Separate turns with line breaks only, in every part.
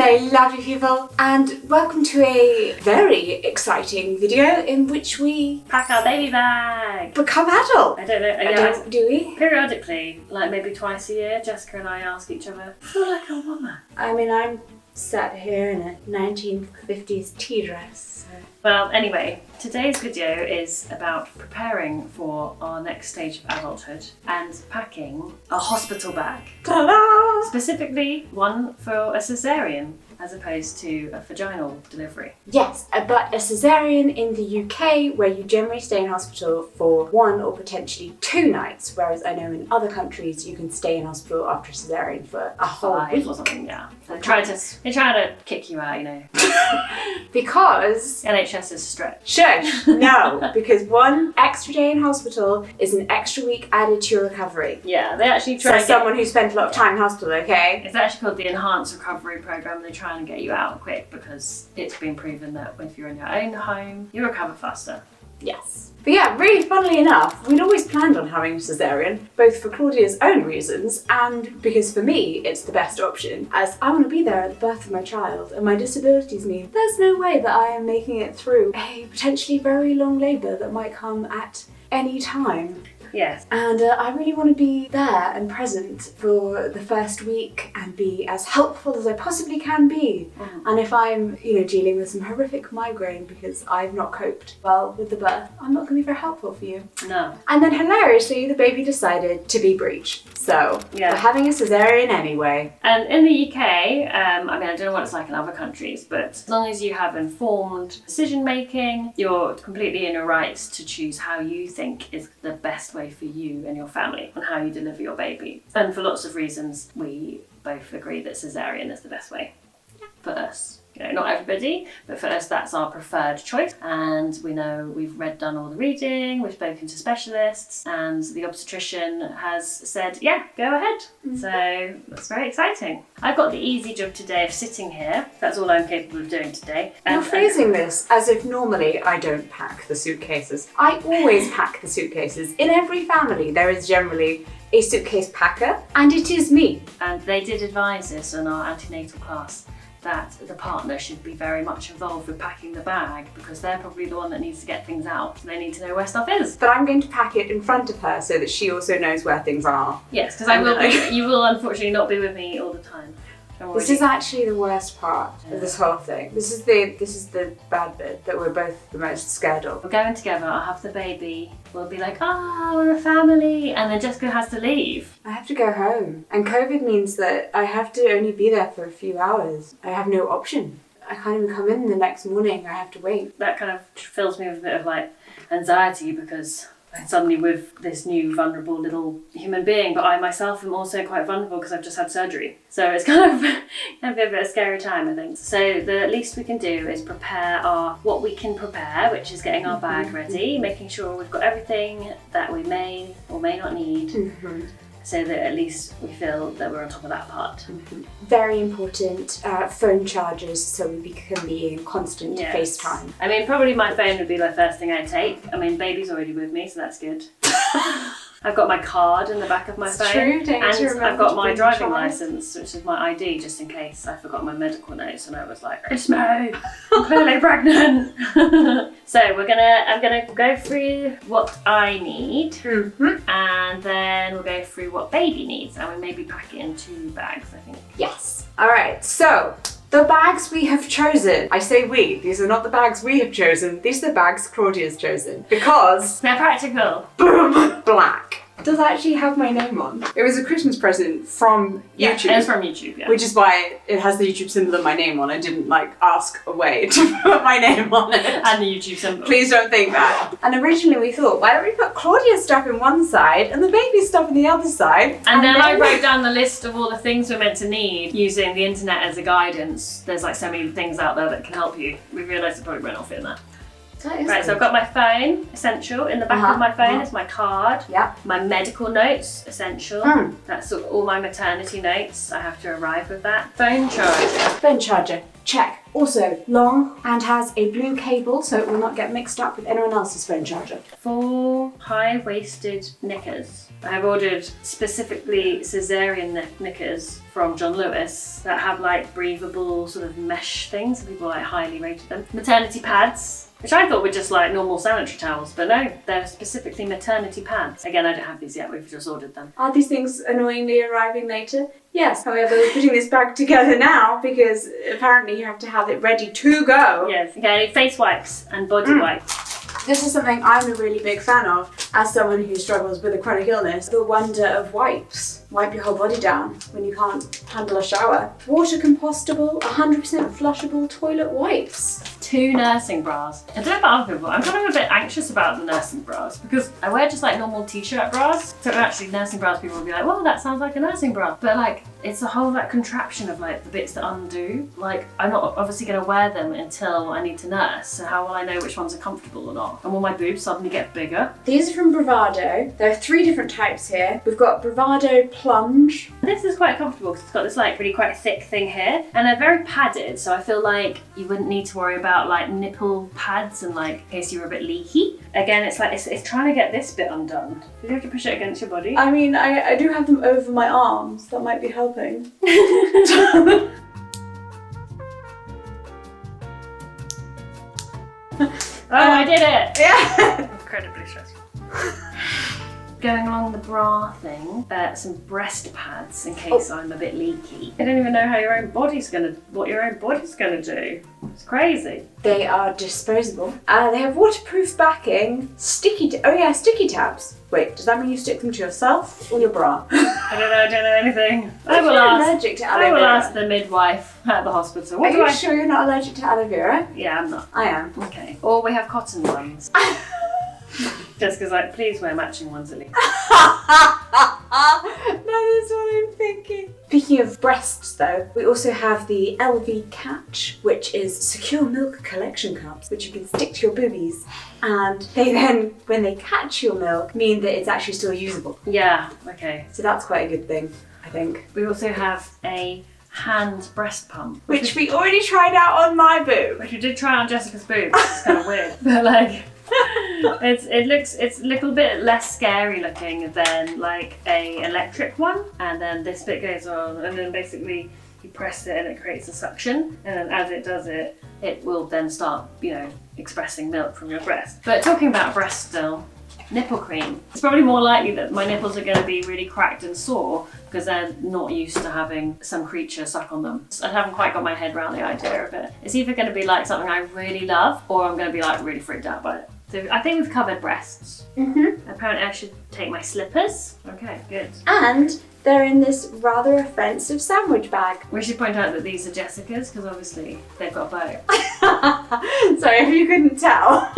Hello lovely people, and welcome to a very exciting video in which we
pack our baby bag.
Become adult.
I don't know.
Do we?
Periodically, like maybe twice a year, Jessica and I ask each other, I feel like a woman.
I mean, I'm sat here in a 1950s tea dress. So.
Well, anyway, today's video is about preparing for our next stage of adulthood and packing a hospital bag.
Ta-da!
Specifically, one for a caesarian as opposed to a vaginal delivery.
Yes, but a caesarean in the UK, where you generally stay in hospital for 1 or potentially 2 nights, whereas I know in other countries you can stay in hospital after a caesarean for a whole
5
week
or something, yeah. They're trying to kick you out, you know.
Because
NHS is stretched.
Shush! No, because 1 extra day in hospital is an extra week added to your recovery.
Yeah, they actually try.
So someone who spent a lot of time in hospital, okay?
It's actually called the Enhanced Recovery Program. They try and get you out quick because it's been proven that if you're in your own home, you recover faster.
Yes. But yeah, really funnily enough, we'd always planned on having a caesarean, both for Claudia's own reasons and because for me it's the best option, as I want to be there at the birth of my child, and my disabilities mean there's no way that I am making it through a potentially very long labour that might come at any time.
Yes.
And I really want to be there and present for the first week and be as helpful as I possibly can be. And if I'm, dealing with some horrific migraine because I've not coped well with the birth, I'm not going to be very helpful for you.
No.
And then hilariously, the baby decided to be breech. So
yeah.
We're having a caesarean anyway.
And in the UK, I don't know what it's like in other countries, but as long as you have informed decision making, you're completely in your rights to choose how you think is the best way for you and your family and how you deliver your baby. And for lots of reasons, we both agree that caesarean is the best way for us. Not everybody, but for us that's our preferred choice. And we know we've done all the reading, we've spoken to specialists, and the obstetrician has said, yeah, go ahead. Mm-hmm. So that's very exciting. I've got the easy job today of sitting here. That's all I'm capable of doing today.
You're phrasing this as if normally I don't pack the suitcases. I always pack the suitcases. In every family there is generally a suitcase packer, and it is me.
And they did advise us in our antenatal class that the partner should be very much involved with packing the bag because they're probably the one that needs to get things out. They need to know where stuff is.
But I'm going to pack it in front of her so that she also knows where things are.
Yes, because you will unfortunately not be with me all the time.
This is actually the worst part of this whole thing. This is the bad bit that we're both the most scared of.
We're going together, I'll have the baby, we'll be like, we're a family, and then Jessica has to leave.
I have to go home, and COVID means that I have to only be there for a few hours. I have no option. I can't even come in the next morning, I have to wait.
That kind of fills me with a bit of anxiety because suddenly with this new vulnerable little human being, but I myself am also quite vulnerable because I've just had surgery. So it's kind of a bit of a scary time, I think. So the least we can do is prepare what we can prepare, which is getting our bag ready, making sure we've got everything that we may or may not need. So that at least we feel that we're on top of that part.
Very important, phone chargers so we can be in constant FaceTime.
Probably my phone would be the first thing I take. Baby's already with me, so that's good. I've got my card in the back of my phone.
True,
and I've got my driving licence, which is my ID, just in case I forgot my medical notes and I was like, it's me, I'm clearly pregnant. So I'm gonna go through what I need, and then we'll go through what baby needs, and we'll maybe pack it in 2 bags, I think.
Yes. All right, so the bags we have chosen, I say we, these are not the bags we have chosen, these are the bags Claudia's chosen, because
they're practical.
Boom, black. It does actually have my name on. It was a Christmas present from YouTube.
It's from YouTube, yeah.
Which is why it has the YouTube symbol and my name on. I didn't ask away to put my name on it.
And the YouTube symbol.
Please don't think that. And originally we thought, why don't we put Claudia's stuff in one side and the baby's stuff in the other side?
And then I wrote down the list of all the things we're meant to need using the internet as a guidance. There's so many things out there that can help you. We realised it probably won't all fit in that. Right, so I've got my phone, essential. In the back of my phone is my card.
Yeah.
My medical notes, essential. That's all my maternity notes. I have to arrive with that. Phone charger.
Phone charger. Check. Also, long and has a blue cable so it will not get mixed up with anyone else's phone charger.
For high-waisted knickers, I've ordered specifically caesarian knickers from John Lewis that have like breathable sort of mesh things, so people like highly rated them. Maternity pads, which I thought were just like normal sanitary towels, but no, they're specifically maternity pads. Again, I don't have these yet, we've just ordered them.
Are these things annoyingly arriving later? Yes, however, we're putting this back together now because apparently you have to have it ready to go.
Yes, okay, face wipes and body wipes.
This is something I'm a really big fan of as someone who struggles with a chronic illness. The wonder of wipes. Wipe your whole body down when you can't handle a shower. Water compostable, 100% flushable toilet wipes.
2 nursing bras. I don't know about other people, I'm kind of a bit anxious about the nursing bras because I wear just like normal t-shirt bras. So actually nursing bras, people will be like, well, that sounds like a nursing bra. But like, it's a whole like contraption of like the bits that undo. Like, I'm not obviously going to wear them until I need to nurse. So how will I know which ones are comfortable or not? And will my boobs suddenly get bigger?
These are from Bravado. There are 3 different types here. We've got Bravado Plunge.
This is quite comfortable because it's got this like really quite thick thing here, and they're very padded, so I feel like you wouldn't need to worry about like nipple pads and like in case you were a bit leaky. Again, it's like it's trying to get this bit undone. Do you have to push it against your body?
I mean, I do have them over my arms. That might be helping.
I did it!
Yeah.
Incredibly stressful. Going along the bra thing, some breast pads in case I'm a bit leaky. I don't even know how what your own body's gonna do. It's crazy.
They are disposable. They have waterproof backing, sticky tabs. Wait, does that mean you stick them to yourself or your bra?
I don't know anything. I will
allergic to aloe
I will
vera.
ask the midwife at the hospital.
Are you sure you're not allergic to aloe vera?
Yeah, I'm not.
I am.
Okay. Or we have cotton ones. Just because, like, please wear matching ones at least.
That is what I'm thinking. Speaking of breasts though, we also have the LV Catch, which is secure milk collection cups, which you can stick to your boobies. And they then, when they catch your milk, mean that it's actually still usable.
Yeah, okay.
So that's quite a good thing, I think.
We also have a hand breast pump.
Which we already tried out on my boob.
Which we did try on Jessica's boobs. It's kind of weird. But like, it's a little bit less scary looking than like a electric one. And then this bit goes on, and then basically you press it and it creates a suction. And then as it does it, it will then start, expressing milk from your breast. But talking about breast still, nipple cream. It's probably more likely that my nipples are going to be really cracked and sore because they're not used to having some creature suck on them. I haven't quite got my head around the idea of it. It's either going to be like something I really love or I'm going to be like really freaked out by it. So I think we've covered breasts.
Mm-hmm.
Apparently I should take my slippers. Okay, good.
And they're in this rather offensive sandwich bag.
We should point out that these are Jessica's because obviously they've got both.
Sorry if you couldn't tell.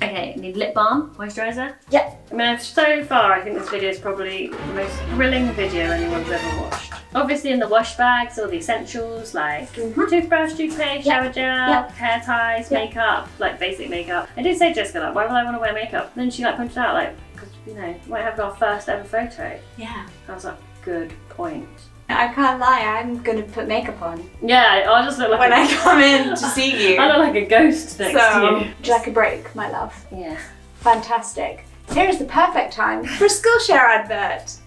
Okay, need lip balm, moisturiser.
Yep.
I mean, so far I think this video is probably the most thrilling video anyone's ever watched. Obviously in the wash bags, all the essentials like toothbrush, toothpaste, shower gel, hair ties, makeup, like basic makeup. I did say to Jessica, like, why would I want to wear makeup? Then she pointed out, like, because, we might have our first ever photo.
Yeah.
I was like, good point.
I can't lie, I'm gonna put makeup on.
Yeah, I'll just look like
when I come in to see you.
I look like a ghost next to you.
Would you like a break, my love?
Yeah.
Fantastic. Here is the perfect time for a Skillshare advert.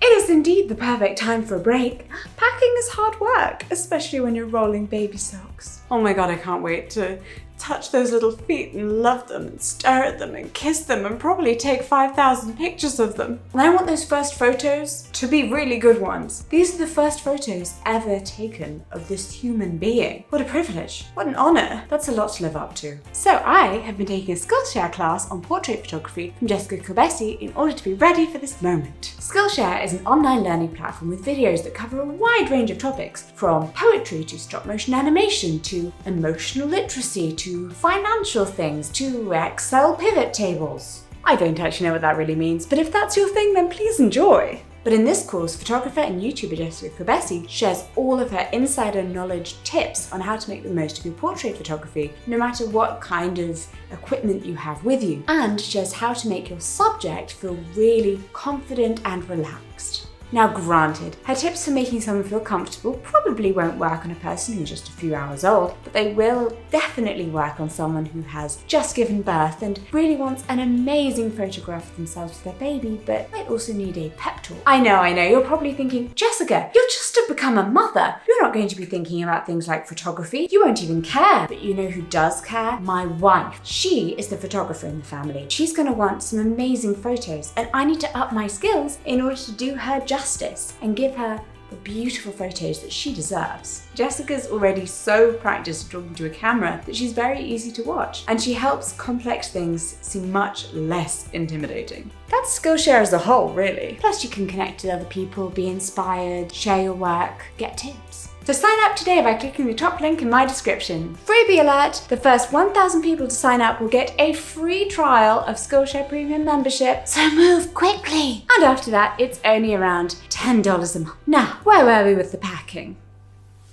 It is indeed the perfect time for a break. Packing is hard work, especially when you're rolling baby socks. Oh my god, I can't wait to touch those little feet and love them and stare at them and kiss them and probably take 5,000 pictures of them. And I want those first photos to be really good ones. These are the first photos ever taken of this human being. What a privilege. What an honor. That's a lot to live up to. So I have been taking a Skillshare class on portrait photography from Jessica Corbessi in order to be ready for this moment. Skillshare is an online learning platform with videos that cover a wide range of topics, from poetry to stop motion animation to emotional literacy to financial things to Excel pivot tables. I don't actually know what that really means, but if that's your thing, then please enjoy. But in this course, photographer and YouTuber Jessica Corbessi shares all of her insider knowledge tips on how to make the most of your portrait photography, no matter what kind of equipment you have with you, and shares how to make your subject feel really confident and relaxed. Now granted, her tips for making someone feel comfortable probably won't work on a person who's just a few hours old, but they will definitely work on someone who has just given birth and really wants an amazing photograph of themselves with their baby, but might also need a pep talk. I know, you're probably thinking, Jessica, you're just to become a mother. You're not going to be thinking about things like photography. You won't even care. But you know who does care? My wife. She is the photographer in the family. She's going to want some amazing photos, and I need to up my skills in order to do her justice and give her the beautiful photos that she deserves. Jessica's already so practiced talking to a camera that she's very easy to watch, and she helps complex things seem much less intimidating. That's Skillshare as a whole, really. Plus you can connect to other people, be inspired, share your work, get tips. So sign up today by clicking the top link in my description. Freebie alert! The first 1,000 people to sign up will get a free trial of Skillshare Premium membership, so move quickly! And after that, it's only around $10 a month. Now, where were we with the packing?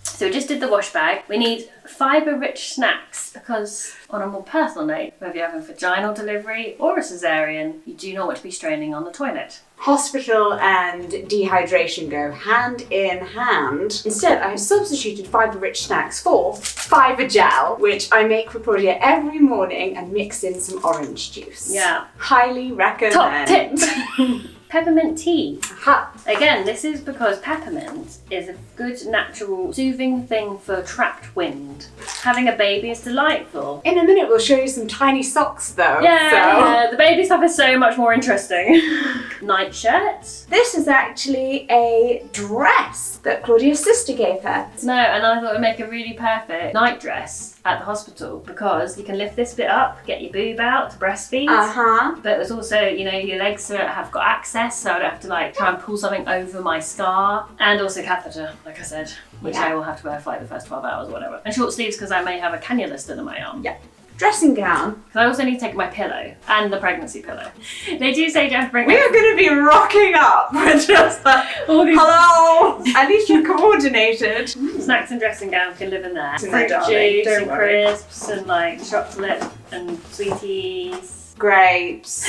So we just did the wash bag. We need fibre-rich snacks because, on a more personal note, whether you're having a vaginal delivery or a caesarean, you do not want to be straining on the toilet.
Hospital and dehydration go hand in hand. Instead, I have substituted fibre-rich snacks for fibre gel, which I make for Claudia every morning and mix in some orange juice.
Yeah.
Highly recommend.
Top tip! Peppermint tea.
Aha.
Again, this is because peppermint is a good natural soothing thing for trapped wind. Having a baby is delightful.
In a minute, we'll show you some tiny socks though.
Yeah, the baby stuff is so much more interesting. Nightshirt.
This is actually a dress that Claudia's sister gave her.
No, and I thought it would make a really perfect night dress at the hospital because you can lift this bit up, get your boob out to breastfeed. But it's also, your legs have got access, so I don't have to try and pull something over my scar. And also catheter, like I said, which I will have to wear for the first 12 hours or whatever. And short sleeves because I may have a cannula still in my arm.
Yeah. Dressing gown.
Because I also need to take my pillow and the pregnancy pillow. They do say you don't have to bring.
We are going to be rocking up. We're just all these. Hello. At least you're coordinated.
Snacks and dressing gown can live in there.
Fruit
juice and crisps and chocolate and sweeties.
Grapes.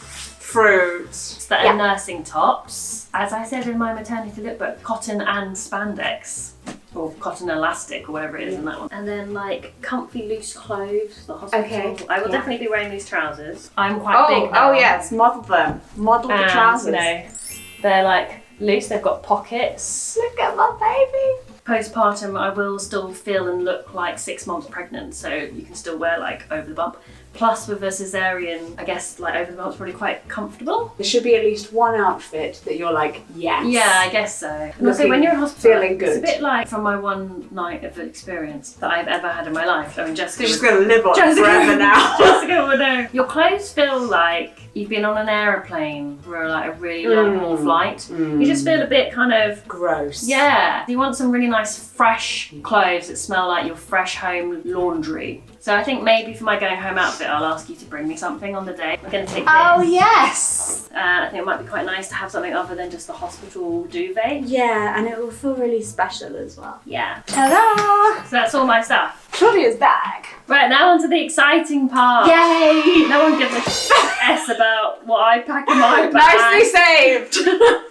Fruit.
That are nursing tops. As I said in my maternity lookbook, cotton and spandex. Or cotton elastic or whatever it is in that one. And then comfy loose clothes for the hospital. Okay. I will definitely be wearing these trousers. I'm quite big now.
Oh yes, model them. Model the trousers.
They're loose, they've got pockets.
Look at my baby.
Postpartum, I will still feel and look like 6 months pregnant, so you can still wear over the bump. Plus with a caesarean, I guess over the bump's probably quite comfortable. There
should be at least one outfit that you're yes.
Yeah, I guess so. And also when you're in hospital,
feeling good.
It's a bit from my one night of experience that I've ever had in my life. I mean, Jessica
She's going to live on forever now.
Jessica would know. Your clothes feel like you've been on an aeroplane for a really long haul flight. You just feel a bit
gross.
Yeah. You want some really nice fresh clothes that smell like your fresh home laundry. So I think maybe for my going home outfit, I'll ask you to bring me something on the day. I'm going to take this.
Oh, yes!
I think it might be quite nice to have something other than just the hospital duvet.
Yeah, and it will feel really special as well.
Yeah.
Ta-da!
So that's all my stuff.
Claudia's bag.
Right, now on to the exciting part.
Yay!
No one gives a S about what I pack in my bag.
Nicely saved!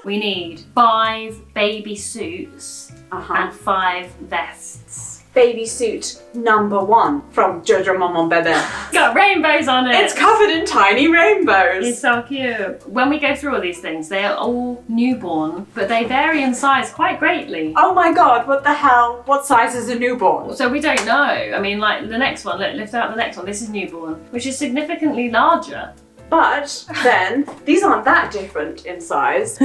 We need 5 baby suits and 5 vests.
Baby suit number 1 from Jojo Maman Bebe.
Got rainbows on it.
It's covered in tiny rainbows.
It's so cute. When we go through all these things, they are all newborn, but they vary in size quite greatly.
Oh my god, what the hell? What size is a newborn?
So we don't know. I mean, the next one, lift out the next one. This is newborn, which is significantly larger.
But then, these aren't that different in size.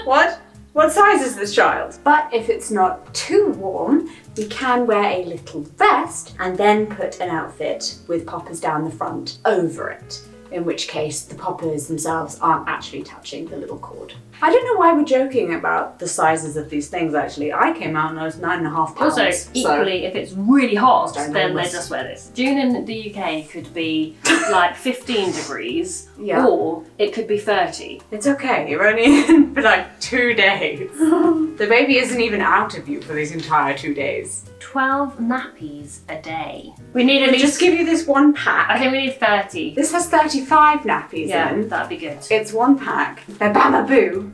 What? What size is this child? But if it's not too warm, we can wear a little vest and then put an outfit with poppers down the front over it. In which case, the poppers themselves aren't actually touching the little cord. I don't know why we're joking about the sizes of these things actually. I came out and I was 9.5 pounds.
Also, equally, if it's really hot, then they just wear this. June in the UK could be 15 degrees, or it could be 30.
It's okay, you're only in for 2 days. The baby isn't even out of you for these entire 2 days.
12 nappies a day. We need at
We'll
least...
just give you this one pack.
I think we need 30.
This has 35 nappies in.
That'd be good.
It's one pack. They're Bamaboo.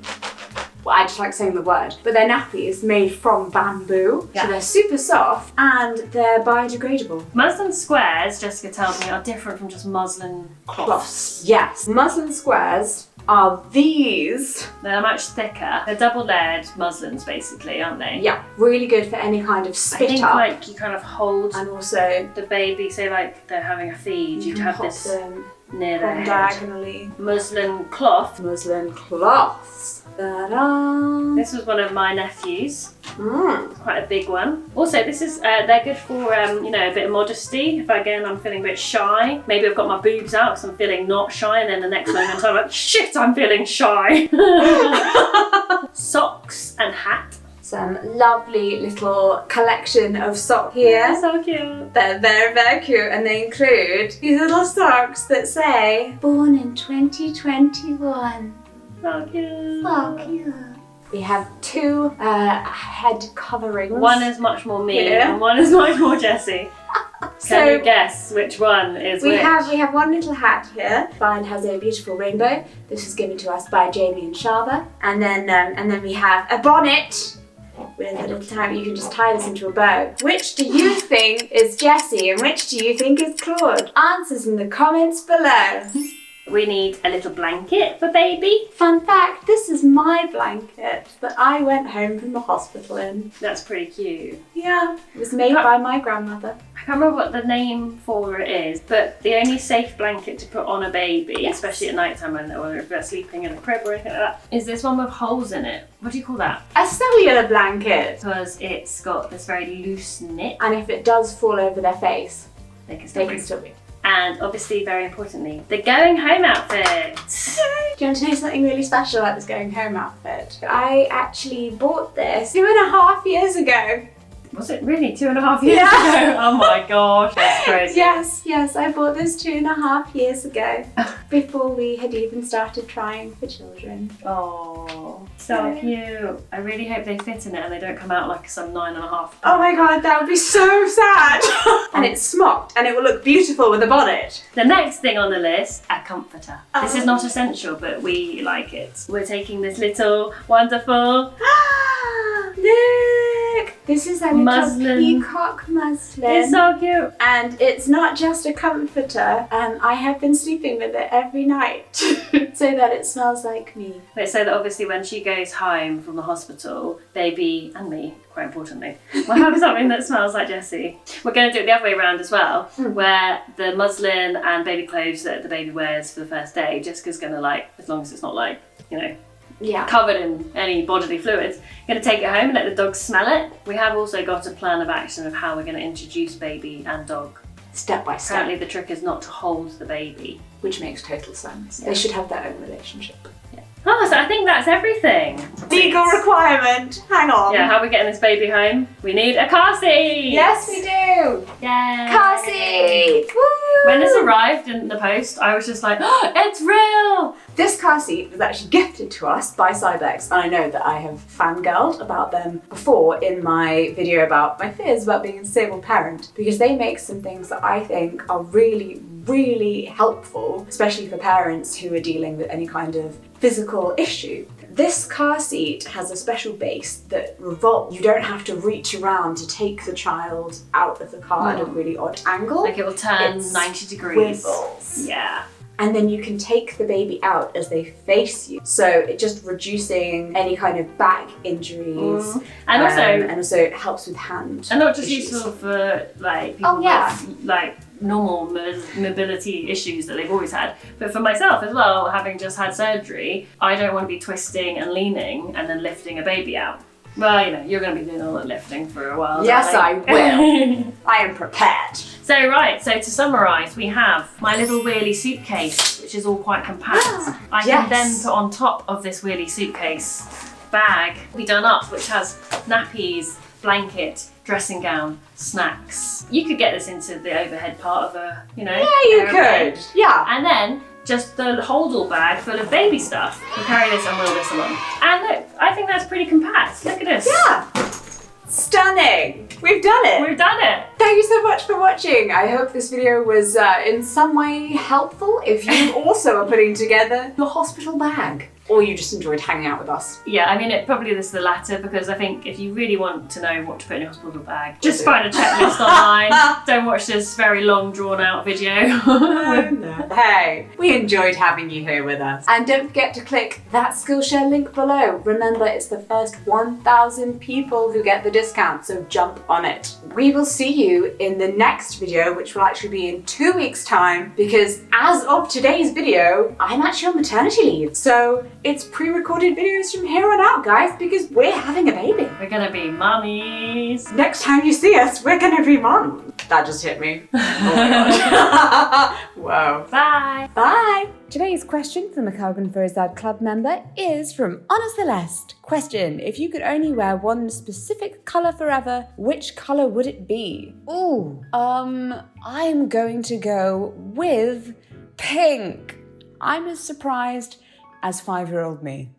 Well, I just like saying the word. But they're nappies made from bamboo.
Yeah.
So they're super soft and they're biodegradable.
Muslin squares, Jessica tells me, are different from just muslin cloths.
Yes. Muslin squares are these.
They're much thicker. They're double-layered muslins, basically, aren't they?
Yeah, really good for any kind of
I
spit
think
up.
like you kind of hold
And also
the baby, say like they're having a feed, you'd have
pop
this
them
near their
on
head.
diagonally.
Muslin cloth.
Muslin cloths. Ta-da!
This was one of my nephews.
Mm.
Quite a big one. Also, this is they're good for you know, a bit of modesty. If again I'm feeling a bit shy, maybe I've got my boobs out because I'm feeling not shy, and then the next moment I'm like, shit, I'm feeling shy. Socks and hat.
Some lovely little collection of socks here.
They're so cute.
They're very, very cute, and they include these little socks that say born in 2021.
So cute.
So cute. We have two head coverings.
One is much more me,
Yeah.
and one is much more Jessie. Can you guess which one is
we
which?
have one little hat here. Mine has a beautiful rainbow. This was given to us by Jamie and Shava. And then we have a bonnet with a little time. You can just tie this into a bow. Which do you think is Jessie and which do you think is Claude? Answers in the comments below.
We need a little blanket for baby.
Fun fact, this is my blanket that I went home from the hospital in.
That's pretty cute.
Yeah, it was made by my grandmother.
I can't remember what the name for it is, but the only safe blanket to put on a baby,
Yes.
especially at night time, or if they're sleeping in a crib or anything like that, is this one with holes in it. What do you call that?
A cellular blanket.
Because it's got this very loose knit.
And if it does fall over their face,
They can
they
still
can
breathe.
still be.
And obviously, very importantly, the going home outfit.
Do you want to know something really special about this going home outfit? I actually bought this 2.5 years ago.
Was it really 2.5 years
Yeah.
ago? Oh my gosh, that's crazy.
Yes, I bought this 2.5 years ago, before we had even started trying for children.
Oh, so cute. I really hope they fit in it and they don't come out like some 9.5.
Oh my god, that would be so sad! And it's smocked and it will look beautiful with a bonnet.
The next thing on the list, a comforter. This is
Oh.
not essential, but we like it. We're taking this little wonderful
Look! This is a little
Muslin.
peacock muslin.
It's so cute.
And it's not just a comforter, I have been sleeping with it every night so that it smells like me.
Let's say that obviously when she goes home from the hospital, baby and me, quite importantly, will have something that smells like Jessie. We're going to do it the other way around as well, where the muslin and baby clothes that the baby wears for the first day, Jessica's going to like, as long as it's not like, you know,
Yeah.
covered in any bodily fluids, going to take it home and let the dog smell it. We have also got a plan of action of how we're going to introduce baby and dog.
Step by step.
Apparently the trick is not to hold the baby.
Which makes total sense.
Yeah.
They should have their own relationship.
Oh, so I think that's everything.
Legal requirement. Hang on.
Yeah, how are we getting this baby home? We need a car seat!
Yes, we do.
Yay!
Car seat. Woo!
When this arrived in the post, I was just like, oh, it's real!
This car seat was actually gifted to us by Cybex, and I know that I have fangirled about them before in my video about my fears about being a disabled parent, because they make some things that I think are really, really helpful, especially for parents who are dealing with any kind of physical issue. This car seat has a special base that revolves. You don't have to reach around to take the child out of the car at a really odd angle.
Like it will turn
It's
90 degrees.
Wibbles.
Yeah.
And then you can take the baby out as they face you. So it just reducing any kind of back injuries.
And
also it helps with hand.
And not just
issues.
useful for like people with like normal mobility issues that they've always had, but for myself as well, having just had surgery, I don't want to be twisting and leaning and then lifting a baby out. Well, you know, you're going to be doing all the lifting for a while.
Yes, I
darling.
will. I am prepared.
So to summarise, we have my little wheelie suitcase, which is all quite compact. I can then put on top of this wheelie suitcase bag we done up, which has nappies, blanket, dressing gown, snacks. You could get this into the overhead part of a, you know,
Yeah, you
aeroplane.
could. Yeah.
And then just the holdall bag full of baby stuff. We'll carry this and wheel this along. And look, I think that's pretty compact. Look at this.
Yeah. Stunning. We've done it.
We've done it.
Thank you so much for watching. I hope this video was in some way helpful if you also are putting together your hospital bag. or you just enjoyed hanging out with us.
Yeah, I mean, probably this is the latter, because I think if you really want to know what to put in your hospital bag, just find a checklist online. Don't watch this very long, drawn-out video.
Hey, we enjoyed having you here with us. And don't forget to click that Skillshare link below. Remember, it's the first 1,000 people who get the discount, so jump on it. We will see you in the next video, which will actually be in 2 weeks' time, because as of today's video, I'm actually on maternity leave. So it's pre-recorded videos from here on out, guys, because we're having a baby.
We're gonna be mummies.
Next time you see us, we're gonna be mums. That just hit me. Oh my god. Whoa.
Bye.
Bye. Today's question from a Kellgren-Fozard club member is from Honor Celeste. Question: if you could only wear one specific colour forever, which colour would it be? Ooh, I'm going to go with pink. I'm as surprised as 5-year-old me.